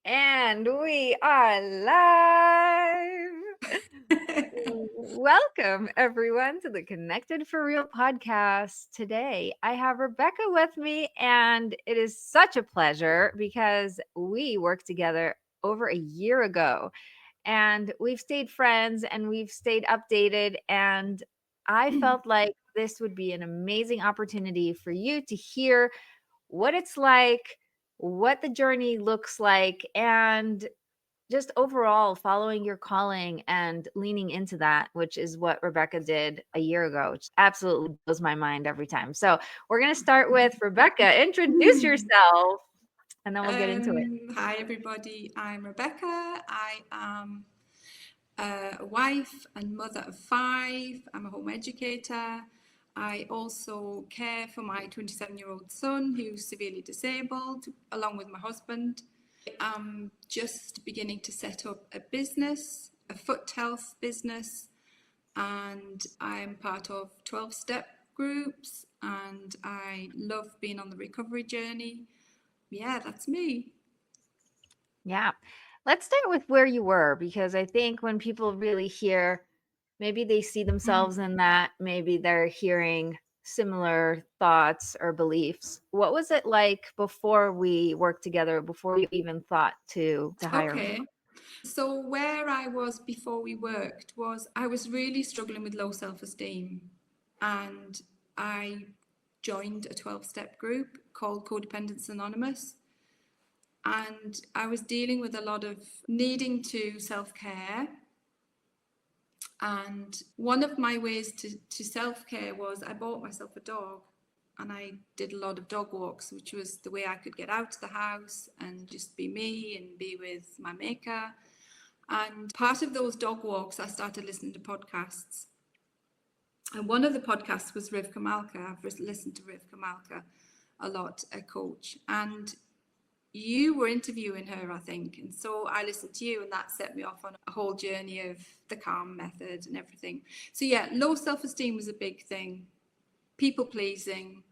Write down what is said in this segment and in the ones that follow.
And we are live. Welcome, everyone, to the Connected for Real podcast. Today, I have Rebecca with me, and it is such a pleasure because we worked together over a year ago, and we've stayed friends and we've stayed updated. And I felt like this would be an amazing opportunity for you to hear what it's like, what the journey looks like, and just overall following your calling and leaning into that, which is what Rebecca did a year ago, which absolutely blows my mind every time. So we're going to start with Rebecca. Introduce yourself and then we'll get into it. Hi, everybody. I'm Rebecca. I am a wife and mother of 5. I'm a home educator. I also care for my 27-year-old son who's severely disabled, along with my husband. I'm just beginning to set up a business, a foot health business, and I'm part of 12-step groups, and I love being on the recovery journey. Yeah, that's me. Yeah. Let's start with where you were, because I think when people really hear, maybe they see themselves in that, maybe they're hearing similar thoughts or beliefs. What was it like before we worked together, before you even thought to hire me? Okay. So where I was before we worked was I was really struggling with low self-esteem, and I joined a 12-step group called Codependence Anonymous, and I was dealing with a lot of needing to self-care. And one of my ways to self-care was I bought myself a dog, and I did a lot of dog walks, which was the way I could get out of the house and just be me and be with my maker. And part of those dog walks, I started listening to podcasts. And one of the podcasts was Rivka Malka. I've listened to Rivka Malka a lot, a coach. And you were interviewing her, I think. And so I listened to you, and that set me off on a whole journey of the calm method and everything. So yeah, low self-esteem was a big thing. People pleasing.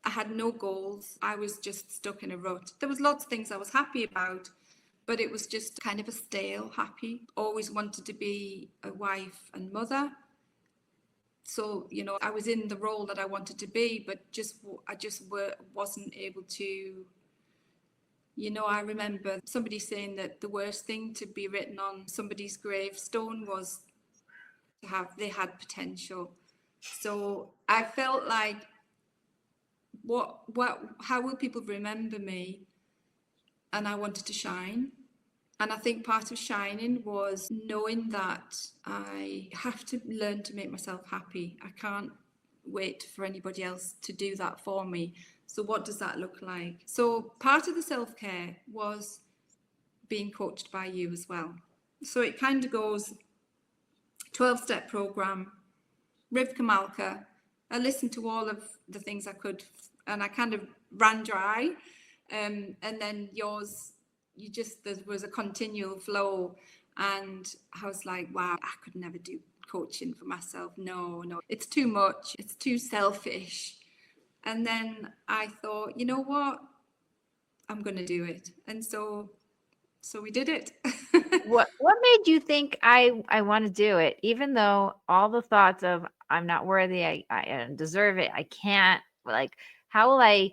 I had no goals. I was just stuck in a rut. There was lots of things I was happy about, but it was just kind of a stale happy. Always wanted to be a wife and mother. So, I was in the role that I wanted to be, but I just wasn't able to. I remember somebody saying that the worst thing to be written on somebody's gravestone was they had potential. So I felt like, how will people remember me? And I wanted to shine. And I think part of shining was knowing that I have to learn to make myself happy. I can't wait for anybody else to do that for me. So what does that look like? So part of the self-care was being coached by you as well. So it kind of goes 12-step program, Rivka Malka. I listened to all of the things I could, and I kind of ran dry. And then yours, there was a continual flow, and I was like, wow, I could never do coaching for myself. No, it's too much. It's too selfish. And then I thought, you know what? I'm going to do it. And so we did it. What made you think I want to do it, even though all the thoughts of I'm not worthy, I don't deserve it, I can't, like, how will I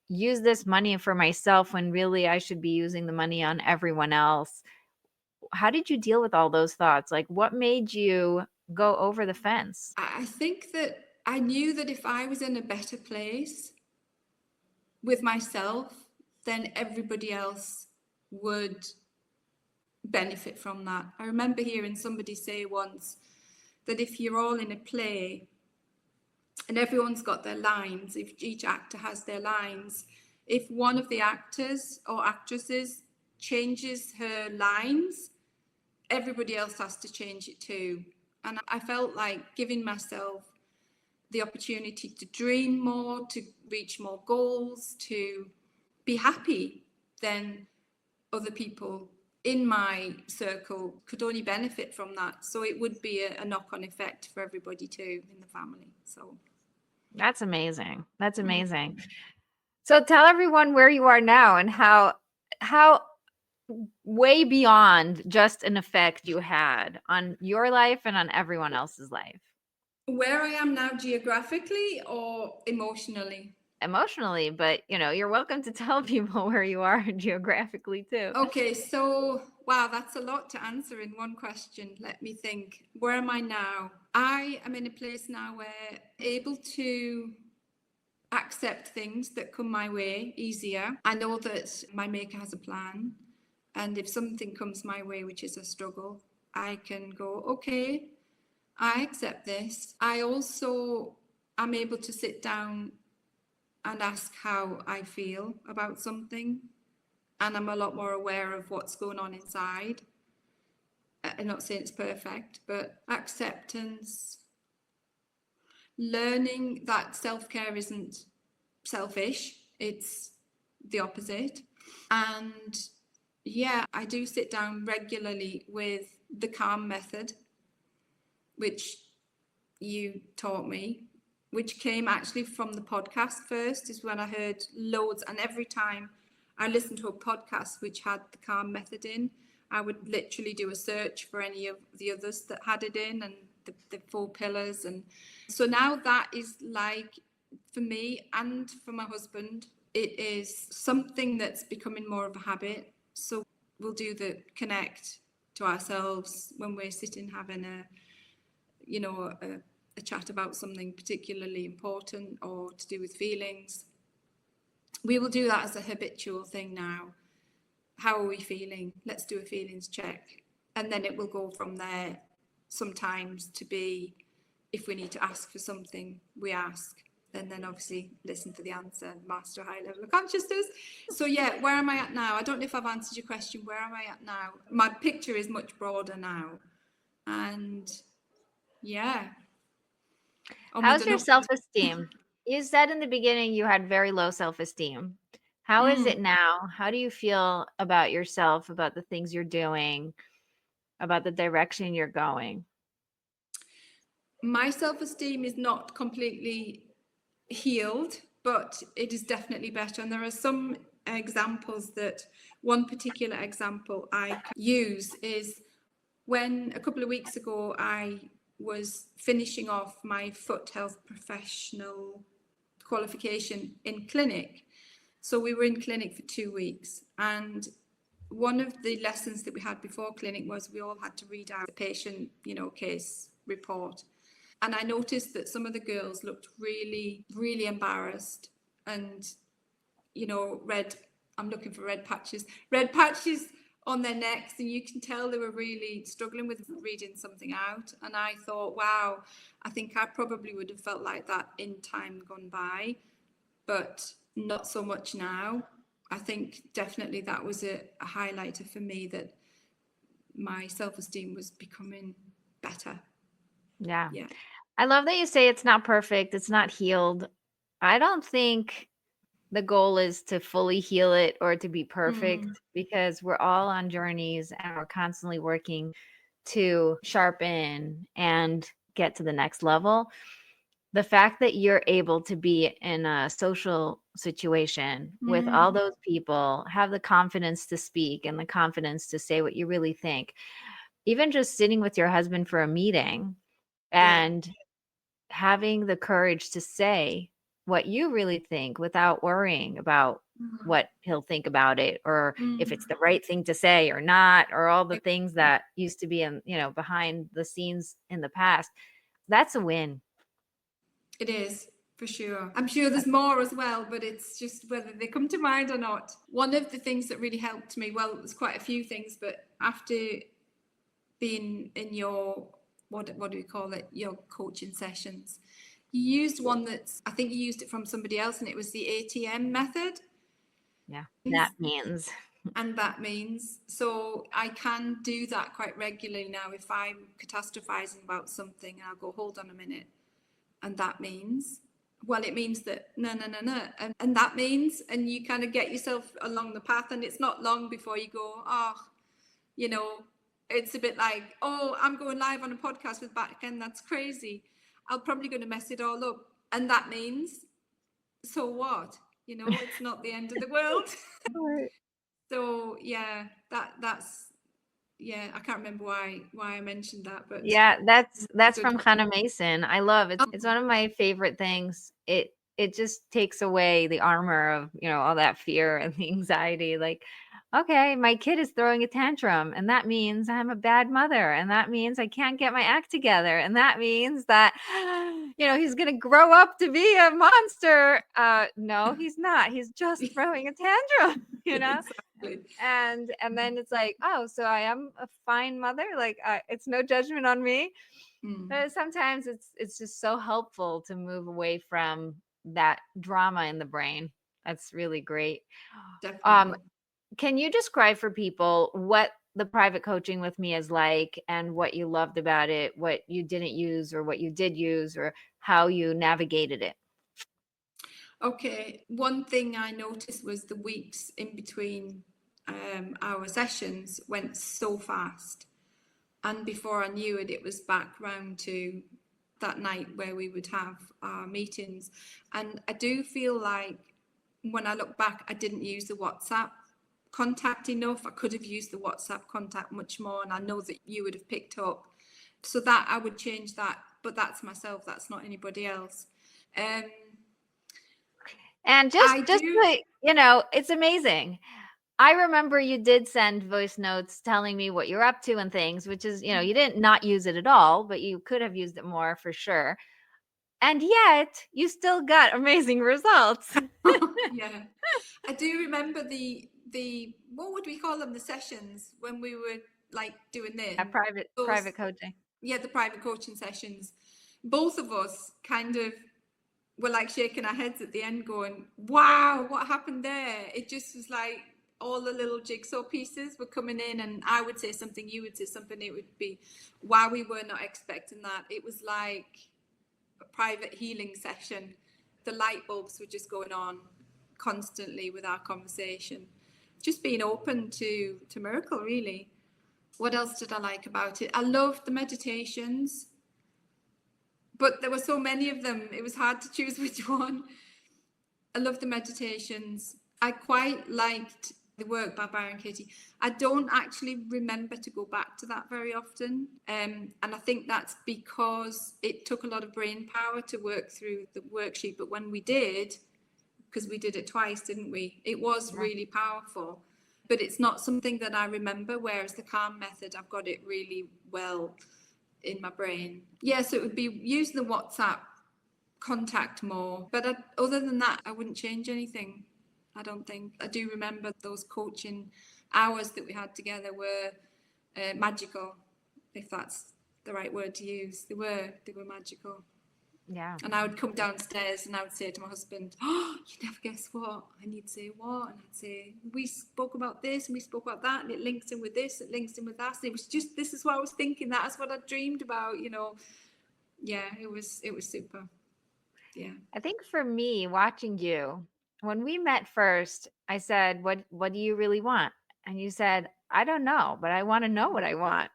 use this money for myself when really I should be using the money on everyone else? How did you deal with all those thoughts? Like, what made you go over the fence? I think that I knew that if I was in a better place with myself, then everybody else would benefit from that. I remember hearing somebody say once that if you're all in a play and everyone's got their lines, if each actor has their lines, if one of the actors or actresses changes her lines, everybody else has to change it too. And I felt like giving myself the opportunity to dream more, to reach more goals, to be happy, then other people in my circle could only benefit from that. So it would be a knock-on effect for everybody too in the family. So That's amazing. That's amazing. So tell everyone where you are now and how way beyond just an effect you had on your life and on everyone else's life? Where I am now geographically or emotionally? Emotionally, but you're welcome to tell people where you are geographically too. Okay, so wow, that's a lot to answer in one question. Let me think. Where am I now? I am in a place now where able to accept things that come my way easier. I know that my maker has a plan, and if something comes my way which is a struggle, I can go, okay, I accept this. I also am able to sit down and ask how I feel about something, and I'm a lot more aware of what's going on inside. I'm not saying it's perfect, but acceptance, learning that self-care isn't selfish, it's the opposite. And yeah, I do sit down regularly with the calm method, which you taught me, which came actually from the podcast first, is when I heard loads. And every time I listened to a podcast which had the calm method in, I would literally do a search for any of the others that had it in, and the 4 pillars. And so now that is like, for me and for my husband, it is something that's becoming more of a habit. So we'll do the connect to ourselves when we're sitting having a chat about something particularly important or to do with feelings. We will do that as a habitual thing now. How are we feeling? Let's do a feelings check. And then it will go from there sometimes to be, if we need to ask for something, we ask. And then obviously listen for the answer, master high level of consciousness. So yeah, where am I at now? I don't know if I've answered your question. Where am I at now? My picture is much broader now. And yeah. How's your self-esteem? You said in the beginning you had very low self-esteem. How is it now? How do you feel about yourself, about the things you're doing, about the direction you're going? My self-esteem is not completely healed, but it is definitely better. And there are some examples that, one particular example I use is when a couple of weeks ago I was finishing off my foot health professional qualification in clinic. So we were in clinic for 2 weeks, and one of the lessons that we had before clinic was we all had to read out the patient, case report. And I noticed that some of the girls looked really, really embarrassed and, I'm looking for red patches on their necks. And you can tell they were really struggling with reading something out. And I thought, wow, I think I probably would have felt like that in time gone by, but not so much now. I think definitely that was a highlighter for me, that my self-esteem was becoming better. Yeah. Yeah. I love that you say it's not perfect, it's not healed. I don't think the goal is to fully heal it or to be perfect, because we're all on journeys and we're constantly working to sharpen and get to the next level. The fact that you're able to be in a social situation with all those people, have the confidence to speak and the confidence to say what you really think, even just sitting with your husband for a meeting and having the courage to say what you really think without worrying about what he'll think about it, or if it's the right thing to say or not, or all the things that used to be in, behind the scenes in the past. That's a win. It is, for sure. I'm sure there's more as well, but it's just whether they come to mind or not. One of the things that really helped me, well, there's quite a few things, but after being in your, what do we call it, your coaching sessions, you used one that's, I think you used it from somebody else, and it was the ATM method. Yeah, that means. And that means, so I can do that quite regularly now. If I'm catastrophizing about something, I'll go, hold on a minute. And that means, well, it means that no. And that means, and you kind of get yourself along the path, and it's not long before you go, it's a bit like, oh, I'm going live on a podcast with Bat-Chen, that's crazy. I'm probably going to mess it all up. And that means, so what? It's not the end of the world. So, yeah, that's yeah. I can't remember why I mentioned that, but Yeah, that's good. from Hannah Mason. I love it. Oh, It's one of my favorite things. It just takes away the armor of, all that fear and the anxiety. Like, okay, my kid is throwing a tantrum, and that means I'm a bad mother, and that means I can't get my act together, and that means that he's gonna grow up to be a monster. No, he's not. He's just throwing a tantrum, exactly. and then it's like, oh, so I am a fine mother, like, it's no judgment on me. But sometimes it's just so helpful to move away from that drama in the brain. That's really great. um Definitely. can you describe for people what the private coaching with me is like, and what you loved about it, what you didn't use or what you did use, or how you navigated it? Okay, one thing I noticed was the weeks in between our sessions went so fast. And before I knew it, it was back round to that night where we would have our meetings. And I do feel like when I look back, I didn't use the WhatsApp contact enough. I could have used the WhatsApp contact much more. And I know that you would have picked up. So that I would change that. But that's myself, that's not anybody else. Um, And I just do. like, it's amazing. I remember you did send voice notes telling me what you're up to and things, which is, you didn't not use it at all, but you could have used it more for sure. And yet you still got amazing results. Yeah, I do remember the what would we call them, the sessions when we were like doing Yeah, this, those, private coaching. yeah, the private coaching sessions. Both of us kind of were like shaking our heads at the end going, wow, what happened there? It just was like all the little jigsaw pieces were coming in, and I would say something, you would say something, it would be, wow, we were not expecting that. It was like a private healing session. The light bulbs were just going on constantly with our conversation, just being open to miracle, really. What else did I like about it? I loved the meditations, but there were so many of them, it was hard to choose which one. I love the meditations. I quite liked the work by Byron Katie. I don't actually remember to go back to that very often. And I think that's because it took a lot of brain power to work through the worksheet. But when we did, because we did it twice, didn't we? It was really powerful. But it's not something that I remember, whereas the calm method, I've got it really well in my brain. Yeah, so it would be using the WhatsApp contact more. But other than that, I wouldn't change anything. I don't think. I do remember those coaching hours that we had together were magical, if that's the right word to use. They were magical. Yeah. And I would come downstairs and I would say to my husband, oh, you never guess what? And he'd say, what? And I'd say, we spoke about this and we spoke about that, and it links in with this, it links in with that. And it was just, this is what I was thinking, that's what I dreamed about, Yeah, it was super. Yeah. I think for me, watching you, when we met first, I said, what do you really want? And you said, I don't know, but I want to know what I want.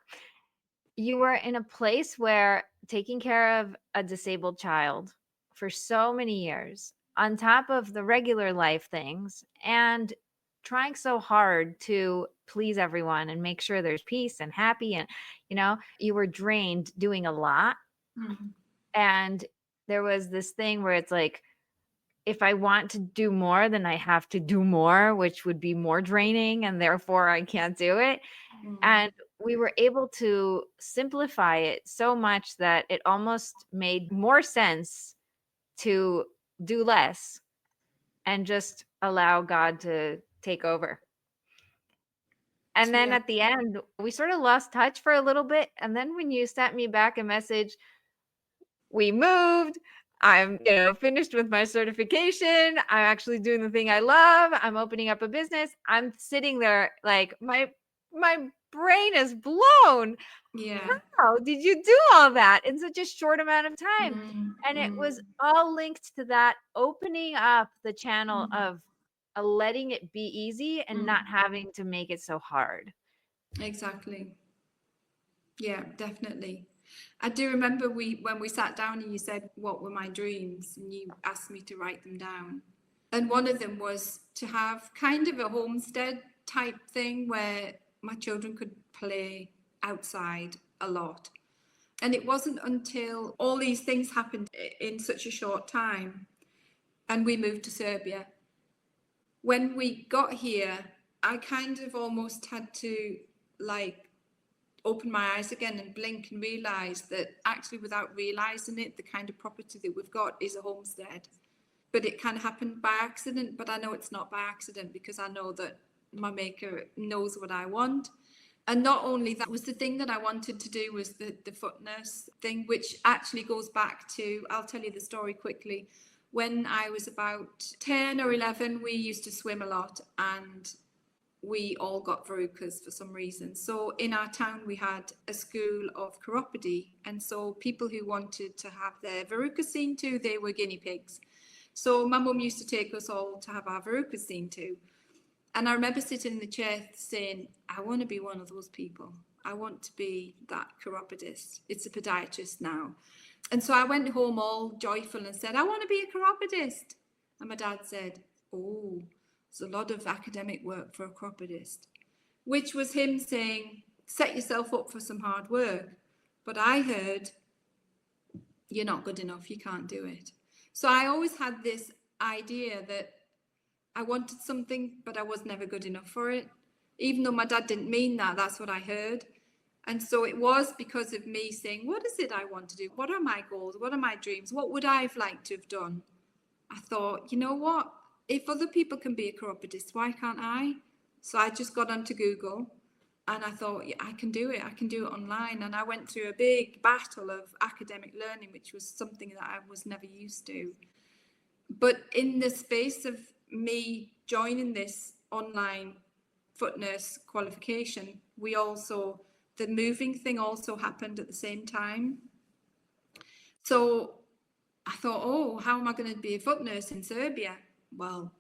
You were in a place where taking care of a disabled child for so many years, on top of the regular life things, and trying so hard to please everyone and make sure there's peace and happy. And, you were drained doing a lot. Mm. And there was this thing where it's like, if I want to do more, then I have to do more, which would be more draining, and therefore I can't do it. Mm. And we were able to simplify it so much that it almost made more sense to do less and just allow God to take over. And then Yeah. at the end, we sort of lost touch for a little bit. And then when you sent me back a message, we moved. I'm, finished with my certification. I'm actually doing the thing I love. I'm opening up a business. I'm sitting there like my brain is blown. Yeah. How did you do all that in such a short amount of time? Mm. And it Mm. was all linked to that opening up the channel Mm. of letting it be easy and not having to make it so hard. Exactly. Yeah, definitely. I do remember when we sat down and you said, what were my dreams? And you asked me to write them down. And one of them was to have kind of a homestead type thing where my children could play outside a lot. And it wasn't until all these things happened in such a short time and we moved to Serbia. When we got here, I kind of almost had to like open my eyes again and blink and realize that actually, without realizing it, the kind of property that we've got is a homestead. But it kind of happened by accident. But I know it's not by accident because I know that my maker knows what I want. And not only that, was the thing that I wanted to do was the foot nurse thing, which actually goes back to, I'll tell you the story quickly. When I was about 10 or 11, we used to swim a lot and we all got verrucas for some reason. So in our town, we had a school of chiropody. And so people who wanted to have their verrucas seen to, they were guinea pigs. So my mum used to take us all to have our verrucas seen to. And I remember sitting in the chair saying, I want to be one of those people. I want to be that chiropodist. It's a podiatrist now. And so I went home all joyful and said, I want to be a chiropodist. And my dad said, oh, there's a lot of academic work for a chiropodist, which was him saying, set yourself up for some hard work. But I heard, you're not good enough, you can't do it. So I always had this idea that I wanted something, but I was never good enough for it. Even though my dad didn't mean that, that's what I heard. And so it was because of me saying, what is it I want to do? What are my goals? What are my dreams? What would I have liked to have done? I thought, you know what? If other people can be a chiropodist, why can't I? So I just got onto Google and I thought, yeah, I can do it. I can do it online. And I went through a big battle of academic learning, which was something that I was never used to. But in the space of me joining this online foot nurse qualification, the moving thing also happened at the same time. So I thought, oh, how am I going to be a foot nurse in Serbia? Well,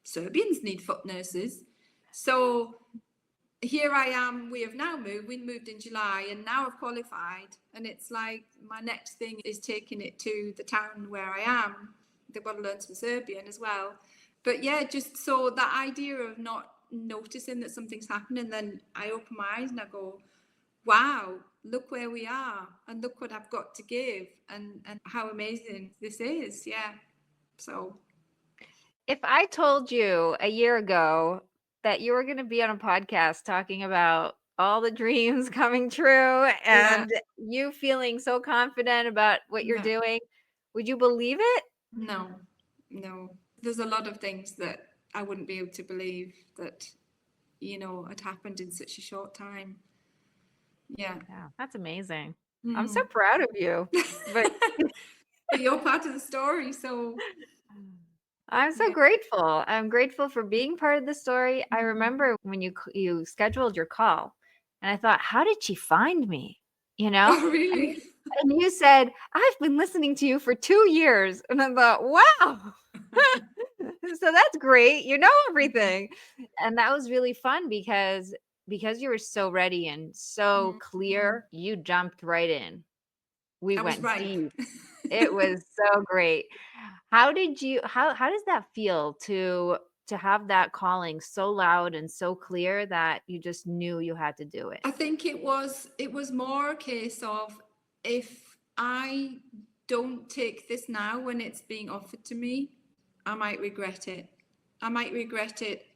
Serbians need foot nurses. So here I am. We have now moved. We moved in July and now I've qualified. And it's like my next thing is taking it to the town where I am. They've got to learn some Serbian as well. But yeah, just so that idea of not noticing that something's happening, then I open my eyes and I go, wow, look where we are and look what I've got to give and how amazing this is. Yeah. So if I told you a year ago that you were going to be on a podcast talking about all the dreams coming true and you feeling so confident about what you're doing, would you believe it? No. There's a lot of things that I wouldn't be able to believe that, had happened in such a short time. Yeah, that's amazing. I'm so proud of you. But you're part of the story, so I'm so grateful. I'm grateful for being part of the story. I remember when you scheduled your call, and I thought, how did she find me? Oh, really? And you said, I've been listening to you for 2 years, and I thought, wow. So that's great. You know everything. And that was really fun because you were so ready and so clear, you jumped right in. We went deep. It was so great. How does that feel to have that calling so loud and so clear that you just knew you had to do it? I think it was more a case of, if I don't take this now when it's being offered to me, I might regret it.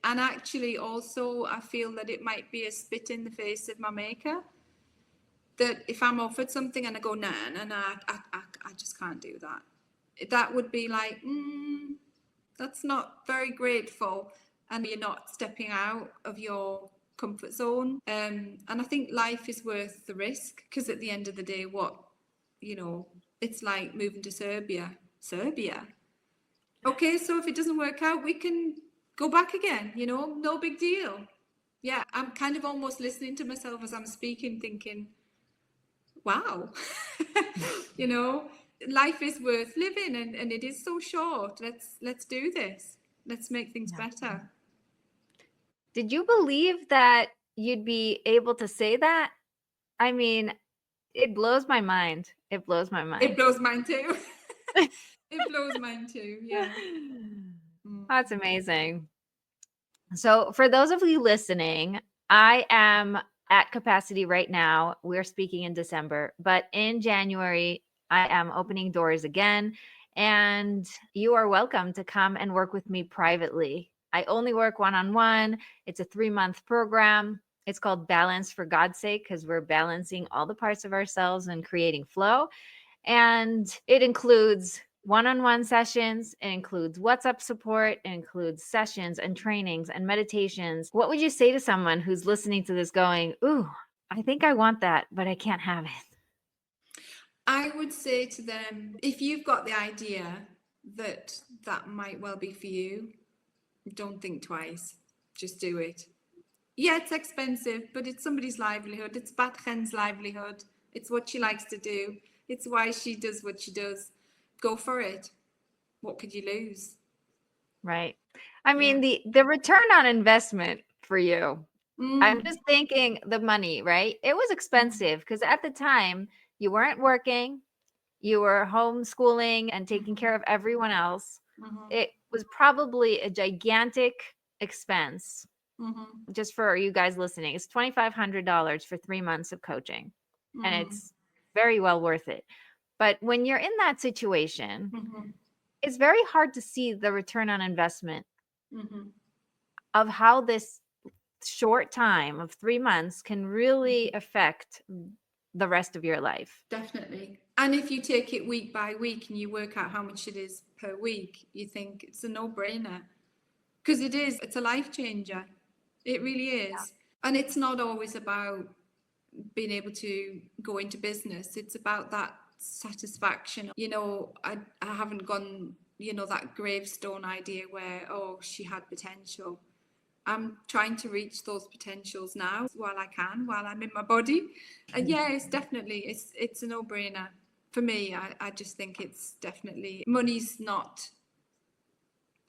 And actually also I feel that it might be a spit in the face of my maker. That if I'm offered something and I go, nah, I just can't do that. That would be like, that's not very grateful. And you're not stepping out of your comfort zone. And I think life is worth the risk, because at the end of the day, it's like moving to Serbia. Okay, so if it doesn't work out, we can go back again, no big deal. Yeah, I'm kind of almost listening to myself as I'm speaking, thinking, wow, life is worth living and it is so short. Let's do this. Let's make things better. Did you believe that you'd be able to say that? I mean, it blows my mind. It blows my mind. It blows mine too. It blows mine too. Yeah. That's amazing. So for those of you listening, I am at capacity right now. We're speaking in December, but in January, I am opening doors again. And you are welcome to come and work with me privately. I only work one on one. It's a 3-month program. It's called Balance for God's Sake because we're balancing all the parts of ourselves and creating flow. And it includes one-on-one sessions, it includes WhatsApp support, it includes sessions and trainings and meditations. What would you say to someone who's listening to this going, ooh, I think I want that, but I can't have it? I would say to them, if you've got the idea that that might well be for you, don't think twice. Just do it. Yeah, it's expensive, but it's somebody's livelihood. It's Bat-Chen's livelihood. It's what she likes to do. It's why she does what she does. Go for it. What could you lose? Right. I mean, the return on investment for you, I'm just thinking the money, right? It was expensive because at the time you weren't working, you were homeschooling and taking care of everyone else. It was probably a gigantic expense. Just for you guys listening, it's $2,500 for 3 months of coaching, and it's very well worth it. But when you're in that situation, it's very hard to see the return on investment of how this short time of 3 months can really affect the rest of your life. Definitely. And if you take it week by week and you work out how much it is per week, you think it's a no-brainer. Because it is, it's a life changer. It really is. Yeah. And it's not always about being able to go into business. It's about that satisfaction. You know, I haven't gone, you know, that gravestone idea where, oh, she had potential. I'm trying to reach those potentials now while I can, while I'm in my body. And yeah, it's definitely, it's a no-brainer. For me, I just think it's definitely, money's not,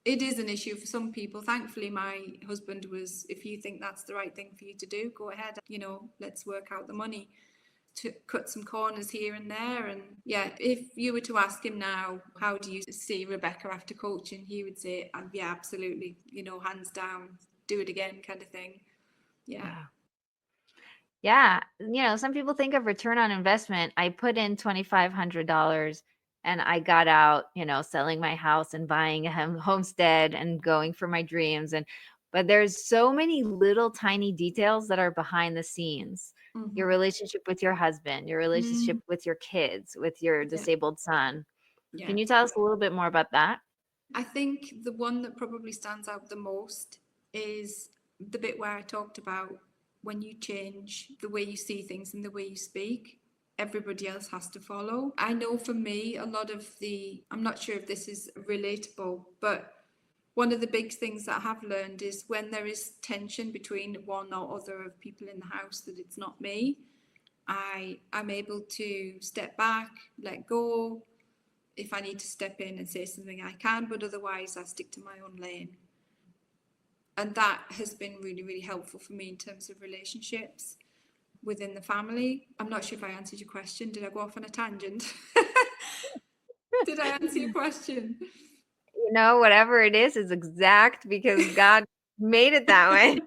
it is an issue for some people. Thankfully, my husband was, if you think that's the right thing for you to do, go ahead, you know, let's work out the money to cut some corners here and there. And yeah, if you were to ask him now, how do you see Rebecca after coaching, he would say, yeah, absolutely, you know, hands down, do it again kind of thing. Yeah. Yeah. You know, some people think of return on investment. I put in $2,500 and I got out, you know, selling my house and buying a homestead and going for my dreams. But there's so many little tiny details that are behind the scenes. Your relationship with your husband, your relationship with your kids, with your disabled son. Yeah. Can you tell us a little bit more about that? I think the one that probably stands out the most is the bit where I talked about when you change the way you see things and the way you speak, everybody else has to follow. I know for me, a lot of I'm not sure if this is relatable, but one of the big things that I have learned is when there is tension between one or other of people in the house, that it's not me. I'm able to step back, let go. If I need to step in and say something, I can, but otherwise I stick to my own lane. And that has been really, really helpful for me in terms of relationships within the family. I'm not sure if I answered your question. Did I go off on a tangent? Did I answer your question? You know, whatever it is exact because God made it that way.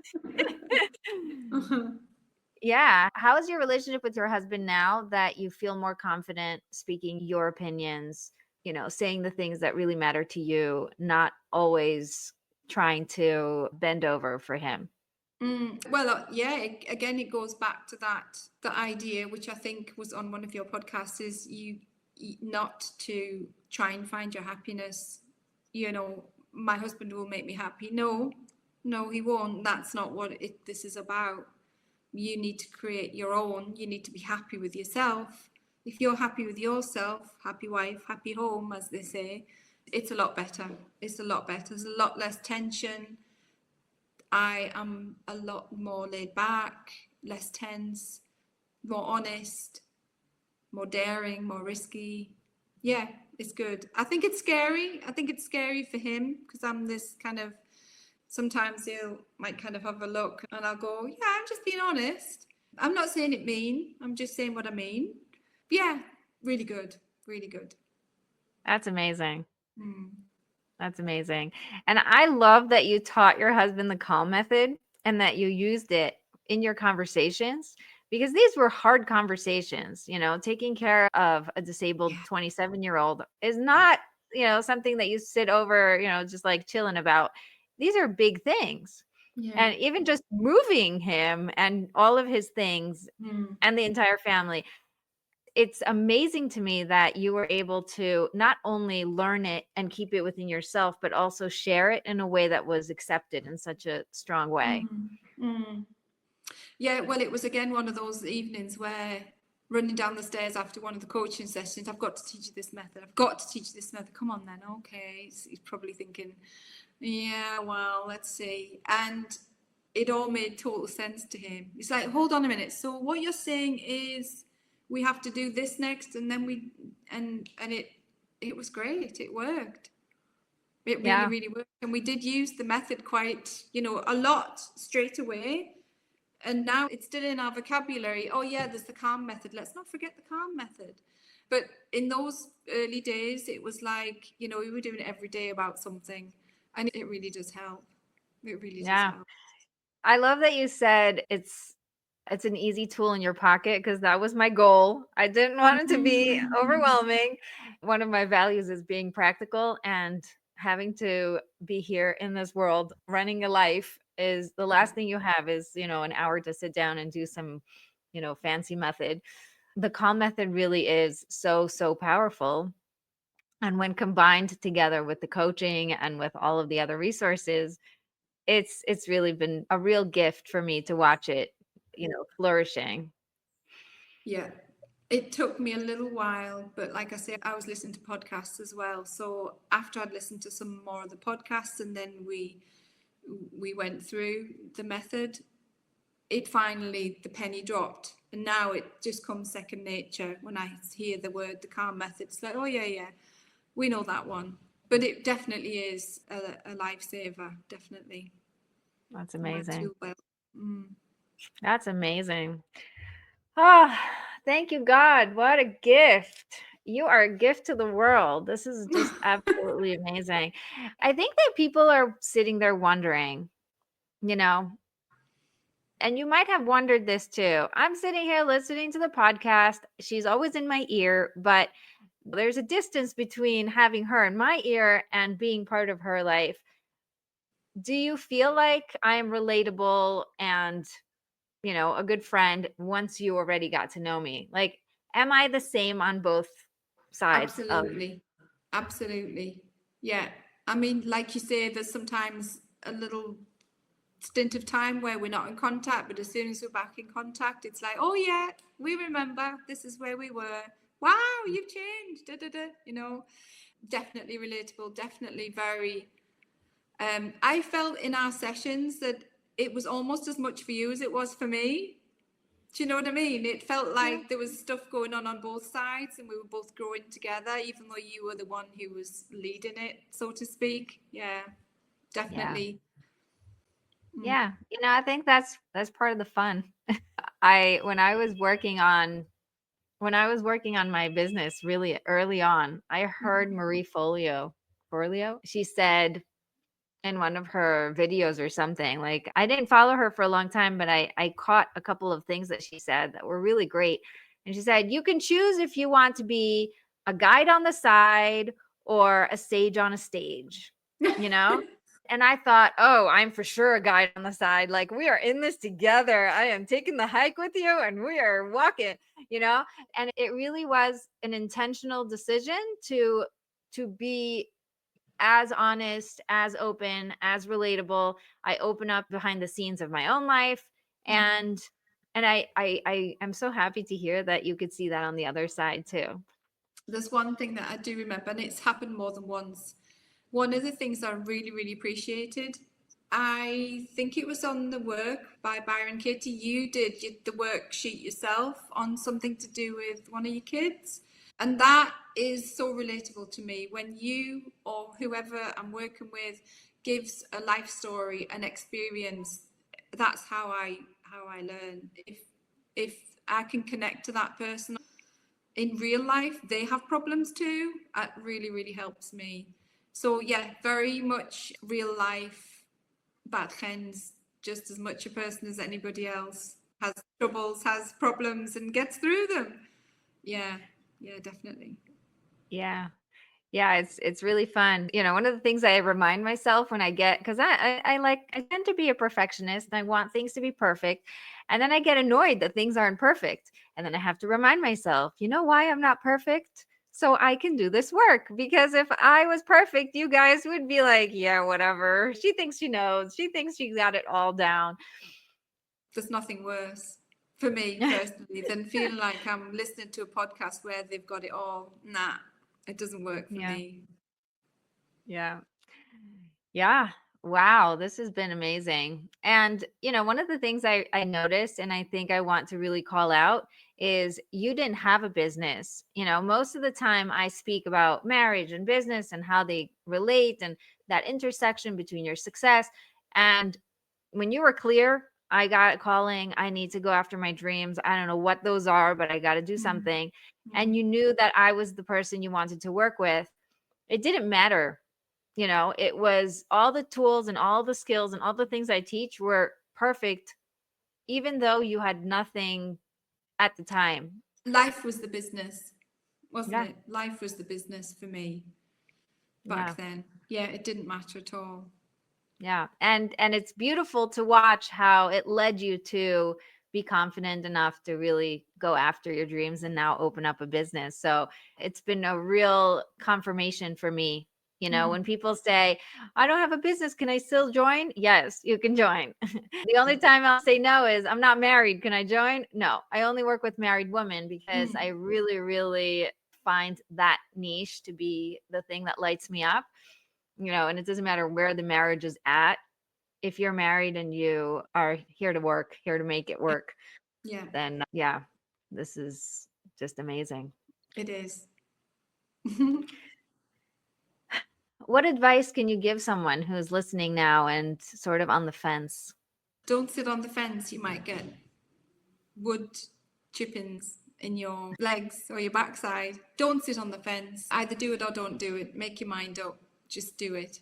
Yeah. How is your relationship with your husband now that you feel more confident speaking your opinions, you know, saying the things that really matter to you, not always trying to bend over for him? Well, yeah, again, it goes back to the idea, which I think was on one of your podcasts, is you not to try and find your happiness. You know, my husband will make me happy. No, he won't. That's not what this is about. You need to create your own. You need to be happy with yourself. If you're happy with yourself, happy wife, happy home, as they say, it's a lot better. It's a lot better. There's a lot less tension. I am a lot more laid back, less tense, more honest, more daring, more risky. Yeah, it's good. I think it's scary. I think it's scary for him because I'm this kind of, sometimes he'll might kind of have a look and I'll go, yeah, I'm just being honest. I'm not saying it mean. I'm just saying what I mean. But yeah, really good. Really good. That's amazing. That's amazing. And I love that you taught your husband the calm method and that you used it in your conversations, because these were hard conversations. Taking care of a disabled Yeah. 27-year-old is not, something that you sit over, just like chilling about. These are big things. Yeah. And even just moving him and all of his things Mm. and the entire family, it's amazing to me that you were able to not only learn it and keep it within yourself, but also share it in a way that was accepted in such a strong way. Mm. Mm. Yeah, well, it was again one of those evenings where running down the stairs after one of the coaching sessions, I've got to teach you this method. I've got to teach you this method. Come on then. Okay. He's probably thinking, yeah, well, let's see. And it all made total sense to him. It's like, hold on a minute. So what you're saying is we have to do this next, and then it was great. It worked. It really, Yeah. really worked. And we did use the method quite, a lot straight away. And now it's still in our vocabulary. Oh, yeah, there's the calm method. Let's not forget the calm method. But in those early days, it was like, we were doing it every day about something. And it really does help. It really does Yeah. help. I love that you said it's an easy tool in your pocket, because that was my goal. I didn't want it to be overwhelming. One of my values is being practical, and having to be here in this world running a life is the last thing you have is, an hour to sit down and do some, fancy method. The calm method really is so, so powerful. And when combined together with the coaching and with all of the other resources, it's really been a real gift for me to watch it, flourishing. Yeah. It took me a little while, but like I say, I was listening to podcasts as well. So after I'd listened to some more of the podcasts, and then we went through the method, it finally, the penny dropped, and now it just comes second nature. When I hear the calm method, it's like, oh yeah, yeah, we know that one. But it definitely is a lifesaver, definitely, That's in my amazing. tool belt. Mm. That's amazing. Ah, thank you, God. What a gift. You are a gift to the world. This is just absolutely amazing. I think that people are sitting there wondering, you know, and you might have wondered this too. I'm sitting here listening to the podcast. She's always in my ear, but there's a distance between having her in my ear and being part of her life. Do you feel like I am relatable and, a good friend once you already got to know me? Like, am I the same on both sides of? Absolutely. Absolutely. Yeah. I mean, like you say, there's sometimes a little stint of time where we're not in contact, but as soon as we're back in contact, it's like, oh yeah, we remember, this is where we were. Wow, you've changed. Da, da, da. Definitely relatable, definitely very. I felt in our sessions that it was almost as much for you as it was for me. Do you know what I mean? It felt Yeah. like there was stuff going on both sides, and we were both growing together, even though you were the one who was leading it, so to speak. Yeah, Yeah. definitely. Yeah. I think that's part of the fun. I when I was working on my business really early on, I heard Marie Forleo. She said in one of her videos or something, like, I didn't follow her for a long time, but I caught a couple of things that she said that were really great. And she said, you can choose if you want to be a guide on the side or a sage on a stage, you know? And I thought, oh, I'm for sure a guide on the side. Like, we are in this together. I am taking the hike with you and we are walking, you know? And it really was an intentional decision to be as honest, as open, as relatable. I open up behind the scenes of my own life, and I am so happy to hear that you could see that on the other side too. There's one thing that I do remember, and it's happened more than once. One of the things I really, really appreciated, I think it was on the work by Byron Katie. You did the worksheet yourself on something to do with one of your kids. And that is so relatable to me when you or whoever I'm working with gives a life story, an experience. That's how I learn. If I can connect to that person in real life, they have problems too. It really, really helps me. So yeah, very much real life Bat-Chens just as much a person as anybody else, has troubles, has problems, and gets through them. Yeah, yeah, definitely. Yeah. Yeah, it's really fun. One of the things I remind myself when I get, because I tend to be a perfectionist and I want things to be perfect. And then I get annoyed that things aren't perfect. And then I have to remind myself, you know why I'm not perfect? So I can do this work. Because if I was perfect, you guys would be like, yeah, whatever. She thinks she knows. She thinks she got it all down. There's nothing worse for me personally than feeling like I'm listening to a podcast where they've got it all. Nah, it doesn't work for Yeah. me. Yeah. Yeah. Wow. This has been amazing. And, one of the things I noticed and I think I want to really call out is you didn't have a business. Most of the time I speak about marriage and business and how they relate and that intersection between your success. And when you were clear, I got a calling, I need to go after my dreams. I don't know what those are, but I got to do something. And you knew that I was the person you wanted to work with. It didn't matter. It was all the tools and all the skills and all the things I teach were perfect, even though you had nothing at the time. Life was the business, wasn't Yeah. it? Life was the business for me Yeah. back then. Yeah, it didn't matter at all. Yeah. And it's beautiful to watch how it led you to be confident enough to really go after your dreams and now open up a business. So it's been a real confirmation for me. When people say, I don't have a business, can I still join? Yes, you can join. The only time I'll say no is, I'm not married. Can I join? No, I only work with married women because I really, really find that niche to be the thing that lights me up. And it doesn't matter where the marriage is at. If you're married and you are here to work, here to make it work, Yeah, then yeah, this is just amazing. it is. What advice can you give someone who's listening now and sort of on the fence? Don't sit on the fence. You might get wood chippings in your legs or your backside. Don't sit on the fence. Either do it or don't do it. Make your mind up. Just do it.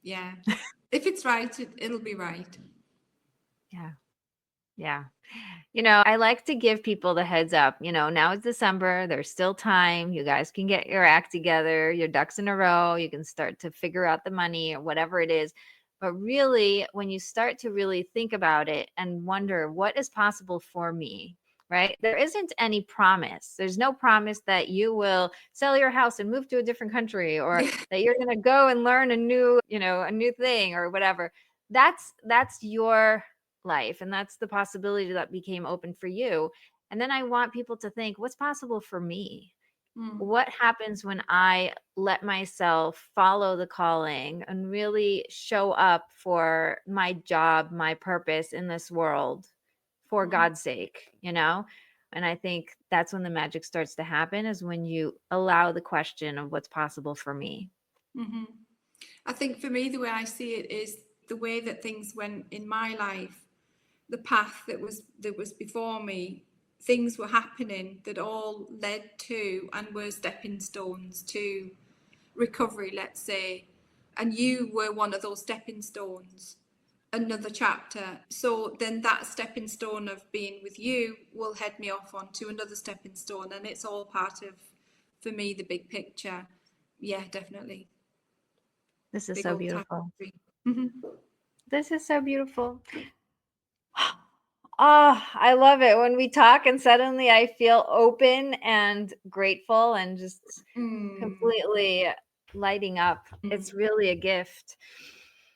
Yeah. If it's right, it'll be right. Yeah. Yeah. I like to give people the heads up. Now it's December. There's still time. You guys can get your act together, your ducks in a row. You can start to figure out the money or whatever it is. But really, when you start to really think about it and wonder what is possible for me, right? There isn't any promise. There's no promise that you will sell your house and move to a different country or that you're going to go and learn a new thing or whatever. That's your life, and that's the possibility that became open for you. And then I want people to think, what's possible for me? What happens when I let myself follow the calling and really show up for my job, my purpose in this world for God's sake, And I think that's when the magic starts to happen, is when you allow the question of what's possible for me. I think for me, the way I see it is the way that things went in my life, the path that was before me. Things were happening that all led to and were stepping stones to recovery, let's say. And you were one of those stepping stones, another chapter. So then that stepping stone of being with you will head me off onto another stepping stone. And it's all part of, for me, the big picture. Yeah, definitely. This is Big so old beautiful. tapestry. This is so beautiful. Oh, I love it when we talk and suddenly I feel open and grateful and just completely lighting up. It's really a gift.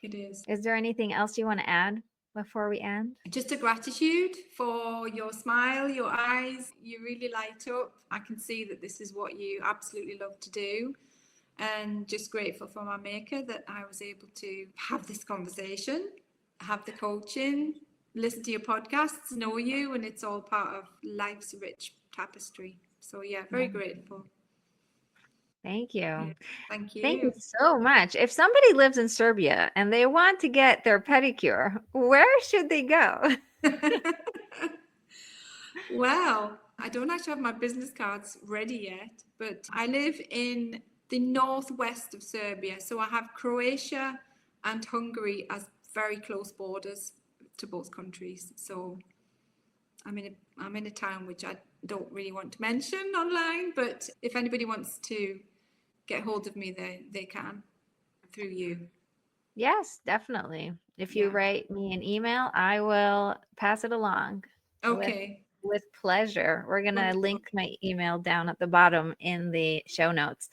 It is. Is there anything else you want to add before we end? Just a gratitude for your smile, your eyes. You really light up. I can see that this is what you absolutely love to do. And just grateful for my maker that I was able to have this conversation, have the coaching, listen to your podcasts, know you, and it's all part of life's rich tapestry. So yeah, very grateful. Thank you. Yeah, thank Thank you you. so much. If somebody lives in Serbia and they want to get their pedicure, where should they go? Well, I don't actually have my business cards ready yet, but I live in the northwest of Serbia. So I have Croatia and Hungary as very close borders to both countries. So I'm in a town which I don't really want to mention online, but if anybody wants to get hold of me, they can through you. Yes, definitely. If you Yeah. write me an email, I will pass it along Okay. with pleasure. We're going to Wonderful. link my email down at the bottom in the show notes.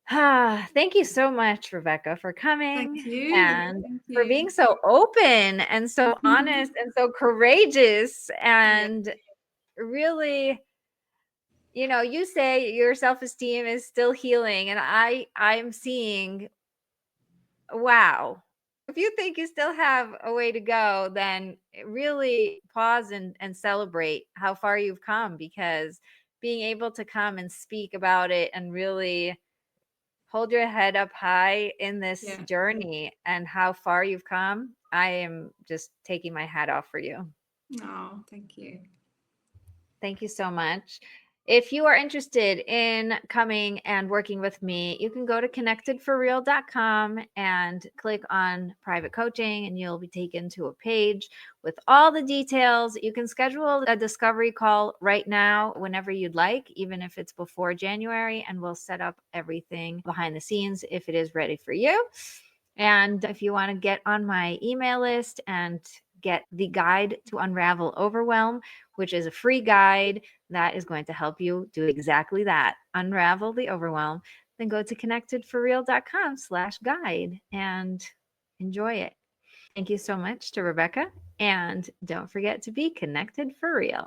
Thank you so much, Rebecca, for coming Thank you. and Thank for you. being so open and so honest and so courageous Yeah. and really, you say your self-esteem is still healing, and I'm seeing, wow. If you think you still have a way to go, then really pause and celebrate how far you've come, because being able to come and speak about it and really hold your head up high in this Yeah. journey and how far you've come, I am just taking my hat off for you. Oh, thank you. Thank you so much. If you are interested in coming and working with me, you can go to connectedforreal.com and click on private coaching, and you'll be taken to a page with all the details. You can schedule a discovery call right now whenever you'd like, even if it's before January, and we'll set up everything behind the scenes if it is ready for you. And if you want to get on my email list and get the guide to unravel overwhelm, which is a free guide that is going to help you do exactly that, unravel the overwhelm, then go to connectedforreal.com/guide and enjoy it. Thank you so much to Rebecca. And don't forget to be connected for real.